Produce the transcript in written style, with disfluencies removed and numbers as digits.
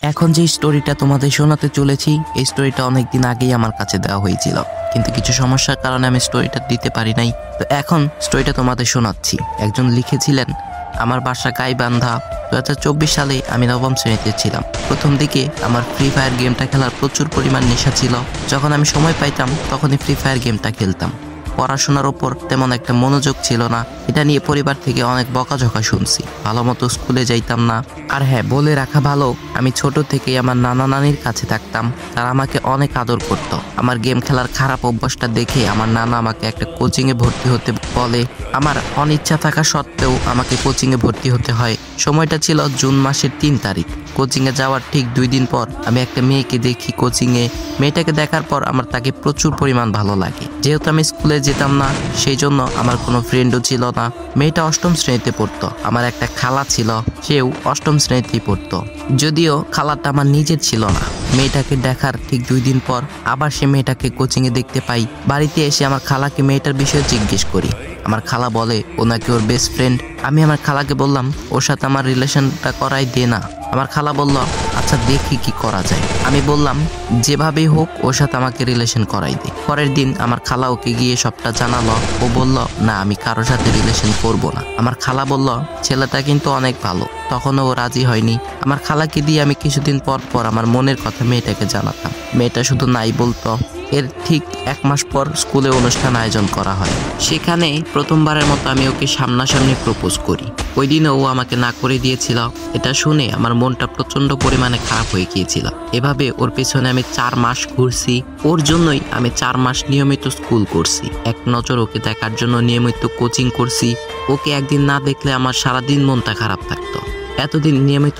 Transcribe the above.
এখন যে স্টোরিটা তোমাদের শোনাতে চলেছি, এই স্টোরিটা অনেকদিন আগেই আমার কাছে দেওয়া হয়েছিল, কিন্তু কিছু সমস্যার কারণে আমি স্টোরিটা দিতে পারি নাই। তো এখন স্টোরিটা তোমাদের শোনাচ্ছি। একজন লিখেছিলেন, আমার বাসা গাইবান্ধা। 2024 সালে আমি নবম শ্রেণীতে ছিলাম। প্রথম দিকে আমার ফ্রি ফায়ার গেমটা খেলার প্রচুর পরিমাণ নেশা ছিল। যখন আমি সময় পাইতাম তখনই ফ্রি ফায়ার গেমটা খেলতাম। পড়াশোনার ওপর তেমন একটা মনোযোগ ছিল না। এটা নিয়ে পরিবার থেকে অনেক বকাঝকা শুনছি। ভালো মতো স্কুলে যাইতাম না। আর হ্যাঁ, বলে রাখা ভালো, আমি ছোট থেকেই আমার নানা নানির কাছে থাকতাম। তারা আমাকে অনেক আদর করত। আমার গেম খেলার খারাপ অভ্যাসটা দেখে আমার নানা আমাকে একটা কোচিংয়ে ভর্তি হতে বলে। আমার অনিচ্ছা থাকা সত্ত্বেও আমাকে কোচিংয়ে ভর্তি হতে হয়। সময়টা ছিল জুন মাসের 3 তারিখ। কোচিংয়ে যাওয়ার ঠিক 2 দিন পর আমি একটা মেয়েকে দেখি কোচিংয়ে। মেয়েটাকে দেখার পর আমার তাকে প্রচুর পরিমাণ ভালো লাগে। যেহেতু আমি স্কুলে যেতাম না, সেই জন্য আমার কোনো ফ্রেন্ডও ছিল না। মেয়েটা 8ম শ্রেণীতে পড়তো। আমার একটা খালা ছিল, সেও 8ম শ্রেণীতেই পড়তো। যদিও খালাটা আমার নিজের ছিল না। মেয়েটাকে দেখার ঠিক 2 দিন পর আবার সে মেয়েটাকে কোচিংয়ে দেখতে পাই। বাড়িতে এসে আমার খালাকে মেয়েটার বিষয়ে জিজ্ঞেস করি। আমার খালা বলে ও নাকি ওর বেস্ট ফ্রেন্ড। আমি আমার খালাকে বললাম, ওর সাথে আমার রিলেশনটা করাই দে না। আমার খালা বলল, আচ্ছা দেখি কি করা যায়। আমি বললাম, যেভাবেই হোক ওর সাথে আমাকে রিলেশন করাই দে। পরের দিন আমার খালা ওকে গিয়ে সবটা জানালো। ও বলল, না আমি কারোর সাথে রিলেশন করব না। আমার খালা বলল, ছেলেটা কিন্তু অনেক ভালো। তখনও ও রাজি হয়নি। আমার খালাকে দিয়ে আমি কিছুদিন পর পর আমার মনের কথা মেয়েটাকে জানাতাম। মেয়েটা শুধু নাই বলতো। এর ঠিক 1 মাস পর স্কুলে অনুষ্ঠান আয়োজন করা হয়। সেখানে প্রথমবারের মতো আমি ওকে সামনাসামনি প্রপোজ করি। ওই দিনও ও আমাকে না করে দিয়েছিল। এটা শুনে আমার মনটা প্রচন্ড পরিমাণে খারাপ হয়ে গিয়েছিল। এভাবে ওর পেছনে আমি 4 মাস ঘুরছি। ওর জন্যই আমি 4 মাস নিয়মিত স্কুল করছি। এক নজর ওকে দেখার জন্য নিয়মিত কোচিং করছি। ওকে একদিন না দেখলে আমার সারাদিন মনটা খারাপ থাকতো। এতদিন নিয়মিত